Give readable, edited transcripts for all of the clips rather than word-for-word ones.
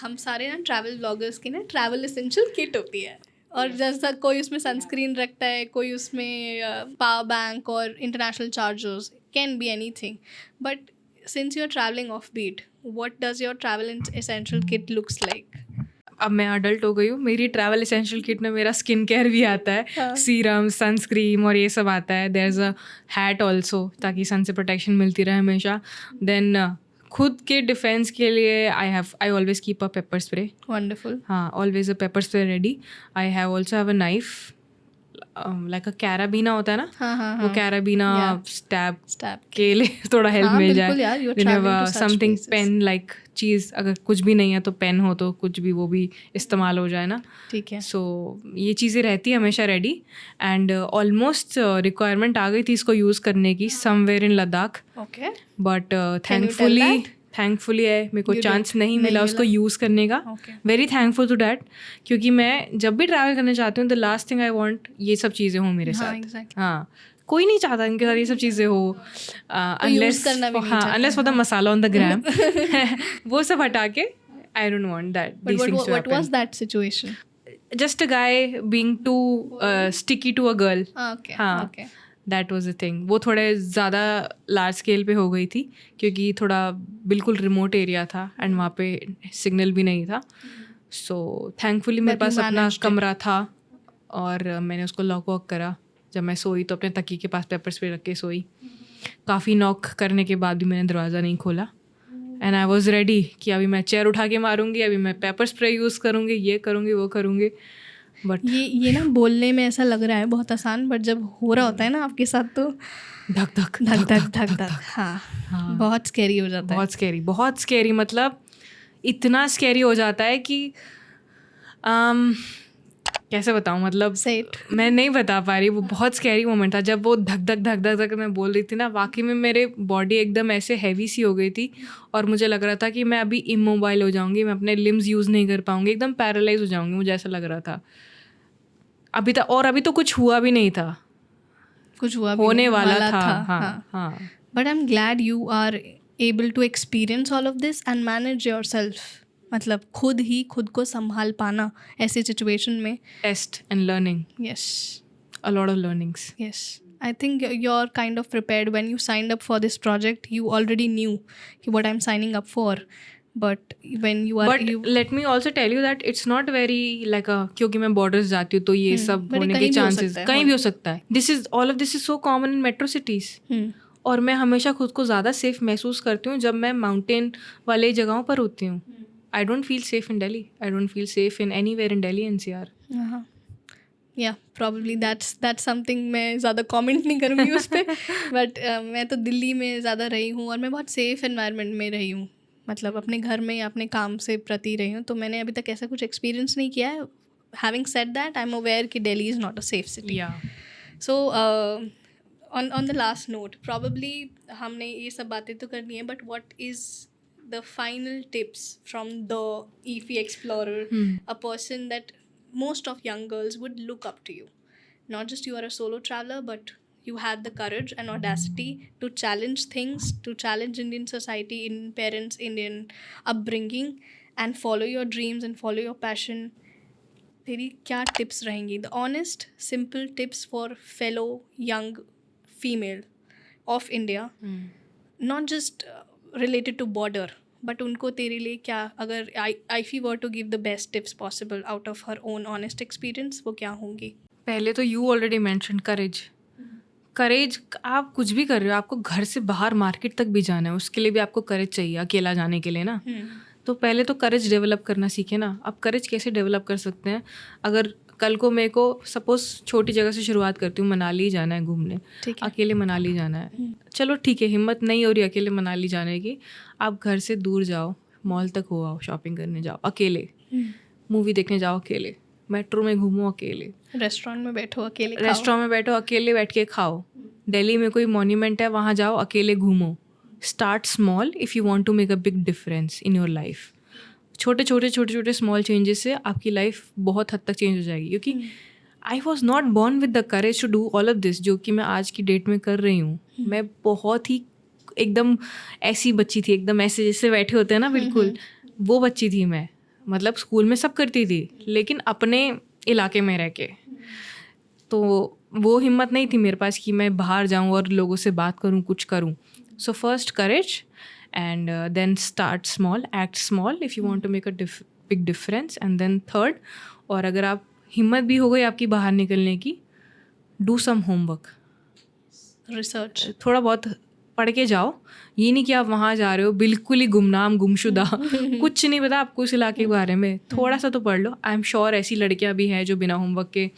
हम सारे ना ट्रैवल ब्लॉगर्स की ना ट्रैवल एसेंशियल किट होती है, और जैसा कोई उसमें सनस्क्रीन रखता है, कोई उसमें पावर बैंक और international chargers, can be anything. But since you are travelling off beat, what does your travel essential kit looks like? अब मैं अडल्ट हो गई हूँ, मेरी ट्रैवल एसेंशियल किट में मेरा स्किन केयर भी आता है, सीरम, सनस्क्रीन और ये सब आता है. There is a hat also, ताकि सन से प्रोटेक्शन मिलती रहे हमेशा. देन खुद के डिफेंस के लिए I always keep a pepper spray. Wonderful. हाँ, always a pepper spray ready. I have also have a knife, like a carabiner होता है ना, वो कैराबीना स्टैब के लिए थोड़ा हेल्प मिल जाए. समथिंग पेन लाइक चीज़, अगर कुछ भी नहीं है तो पेन हो तो कुछ भी, वो भी इस्तेमाल हो जाए ना. ठीक है. सो ये चीज़ें रहती है हमेशा रेडी. एंड ऑलमोस्ट रिक्वायरमेंट आ गई थी इसको यूज़ करने की somewhere in Ladakh. Okay. But thankfully है, मेरे को चांस नहीं मिला उसको यूज़ करने का. वेरी थैंकफुल टू डैट, क्योंकि मैं जब भी ट्रैवल करने जाती हूँ the last thing I want ये सब चीज़ें हों मेरे साथ. हाँ, कोई नहीं चाहता इनके साथ ये सब चीज़ें हो, unless for the masala on the gram. वो सब हटा के I don't want that these things to What happen. was that situation? Just a guy being too sticky to a girl. Okay. हाँ, Okay. That was the thing. वो थोड़े ज़्यादा large scale पे हो गई थी, क्योंकि थोड़ा बिल्कुल रिमोट एरिया था एंड वहाँ पे सिग्नल भी नहीं था. सो थैंकफुली मेरे पास अपना कमरा था और मैंने उसको लॉक वॉक करा. जब मैं सोई तो अपने तकिए के पास पेपर स्प्रे रख के सोई. काफ़ी नॉक करने के बाद भी मैंने दरवाज़ा नहीं खोला. एंड आई वॉज रेडी कि अभी मैं चेयर उठा के मारूंगी, अभी मैं पेपर स्प्रे यूज़ करूँगी, ये करूँगी वो करूँगी. बट ये ना बोलने में ऐसा लग रहा है बहुत आसान, बट जब हो रहा होता है ना आपके साथ तो धक धक धक धक धक धक. हाँ, बहुत स्कैरी हो जाता है. बहुत स्कैरी. मतलब इतना स्कैरी हो जाता है कि कैसे बताऊँ, मतलब मैं नहीं बता पा रही. वो बहुत स्कैरी मोमेंट था जब वो धक धक धक धक धक मैं बोल रही थी ना. वाकई में मेरे बॉडी एकदम ऐसे हैवी सी हो गई थी और मुझे लग रहा था कि मैं अभी इमोबाइल हो जाऊंगी, मैं अपने लिम्स यूज़ नहीं कर पाऊंगी, एकदम पैरालाइज हो जाऊंगी, मुझे ऐसा लग रहा था. अभी तो कुछ हुआ भी नहीं था, कुछ हुआ होने वाला था. हाँ. But I am glad you are able to experience all of this and manage your self. मतलब खुद को संभाल पाना ऐसी सिचुएशन में. Test and learning. Yes, a lot of learnings. Yes, I think you're kind of prepared. When you signed up for this project, you already knew what I'm signing up for. But when you are... But let me also tell you that it's not very like a, क्योंकि मैं borders जाती हूँ तो ये सब होने के chances कहीं भी हो सकता है. All of this is so common in metro cities. और मैं हमेशा खुद को ज़्यादा सेफ महसूस करती हूँ जब मैं माउंटेन वाले जगहों पर होती हूँ. I don't feel safe in Delhi. I don't feel safe in anywhere in Delhi NCR. Yeah, probably that's something मैं ज़्यादा comment नहीं करूँगी उस पर. बट मैं तो दिल्ली में ज़्यादा रही हूँ और मैं बहुत सेफ एनवायरनमेंट में रही हूँ. मतलब अपने घर में या अपने काम से प्रति रही हूँ, तो मैंने अभी तक ऐसा कुछ एक्सपीरियंस नहीं किया है. Having said that, I'm aware कि Delhi is not a safe city. Yeah. So on the last note, probably हमने ये सब बातें तो करनी है, but what is the final tips from the EFI Explorer, a person that most of young girls would look up to you? Not just you are a solo traveler, but you had the courage and audacity to challenge things, to challenge Indian society, Indian parents, Indian upbringing, and follow your dreams and follow your passion. तेरी क्या tips रहेंगी? The honest, simple tips for fellow young female of India, not just related to border, but उनको तेरे लिए क्या, अगर IFI were to give the best tips possible out of her own honest experience, वो क्या होंगी? पहले तो you already mentioned courage. आप कुछ भी कर रहे हो, आपको घर से बाहर मार्केट तक भी जाना है, उसके लिए भी आपको करेज चाहिए अकेला जाने के लिए ना. तो पहले तो करेज डेवलप करना सीखे ना. आप करेज कैसे डेवलप कर सकते हैं? अगर कल को मेरे को सपोज छोटी जगह से शुरुआत करती हूँ, मनाली जाना है घूमने, अकेले मनाली जाना है, चलो ठीक है, हिम्मत नहीं हो रही अकेले मनाली जाने की, आप घर से दूर जाओ, मॉल तक हो आओ, शॉपिंग करने जाओ अकेले, मूवी देखने जाओ अकेले, मेट्रो में घूमो अकेले, रेस्टोरेंट में बैठो अकेले बैठ के खाओ, दिल्ली में कोई मॉन्यूमेंट है वहाँ जाओ, अकेले घूमो. Start small if you want to make a big difference in your life. छोटे स्मॉल चेंजेस से आपकी लाइफ बहुत हद तक चेंज हो जाएगी. क्योंकि I was not born with the courage to do all of this जो कि मैं आज की डेट में कर रही हूँ. मैं बहुत ही एकदम ऐसी बच्ची थी, एकदम ऐसे जैसे बैठे होते हैं ना, बिल्कुल वो बच्ची थी मैं. मतलब स्कूल में सब करती थी लेकिन अपने इलाके में रह के, तो वो हिम्मत नहीं थी मेरे पास कि मैं बाहर जाऊं और लोगों से बात करूं, कुछ करूं. So first courage and then start small, act small if you want to make a big difference. And then third, और अगर आप हिम्मत भी हो गई आपकी बाहर निकलने की, डू सम होमवर्क. रिसर्च. थोड़ा बहुत पढ़ के जाओ. ये नहीं कि आप वहाँ जा रहे हो बिल्कुल ही गुमनाम गुमशुदा, कुछ नहीं पता आपको उस इलाके के बारे में. थोड़ा सा तो पढ़ लो. आई एम श्योर ऐसी लड़कियां भी हैं जो बिना होमवर्क के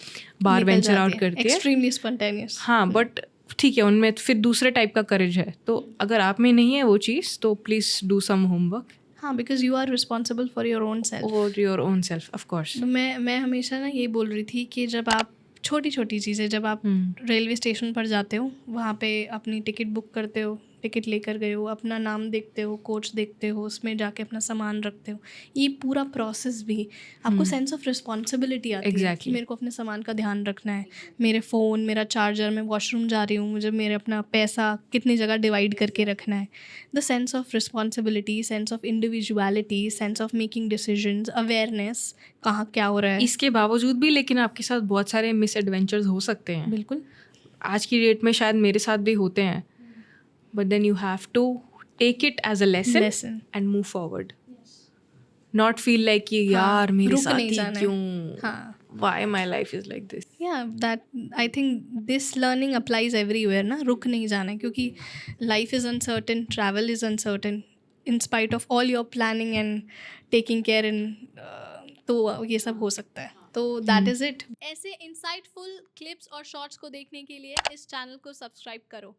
बाहर वेंचर आउट करती है. Extremely spontaneous. हाँ, बट ठीक है, उनमें फिर दूसरे टाइप का करेज है. तो अगर आप में नहीं है वो चीज़ तो प्लीज़ डू सम होमवर्क. हाँ, because you are responsible for your own self. और your own self, of course. मैं हमेशा ना ये बोल रही थी कि जब आप छोटी छोटी चीज़ें, जब आप रेलवे स्टेशन पर जाते हो, वहाँ पे अपनी टिकट बुक करते हो, टिकट लेकर गए हो, अपना नाम देखते हो, कोच देखते हो, उसमें जाके अपना सामान रखते हो, ये पूरा प्रोसेस भी आपको सेंस ऑफ रिस्पॉन्सिबिलिटी आती है कि मेरे को अपने सामान का ध्यान रखना है. मेरे फ़ोन, मेरा चार्जर, मैं वॉशरूम जा रही हूँ, मुझे मेरे अपना पैसा कितनी जगह डिवाइड करके रखना है. The sense of responsibility, sense of individuality, sense of making decisions, awareness, कहाँ क्या हो रहा है. इसके बावजूद भी लेकिन आपके साथ बहुत सारे मिस एडवेंचर्स हो सकते हैं. बिल्कुल. आज की डेट में शायद मेरे साथ भी होते हैं. But then you have to take it as a lesson and move forward. Not feel like कि यार मेरे साथ ही क्यों, why my life is like this. Yeah, that I think this learning applies everywhere ना. रुक नहीं जाना है क्योंकि life is uncertain, travel is uncertain, in spite of all your planning and taking care and तो ये सब हो सकता है. तो that is it. ऐसे insightful clips और shorts को देखने के लिए इस चैनल को सब्सक्राइब करो.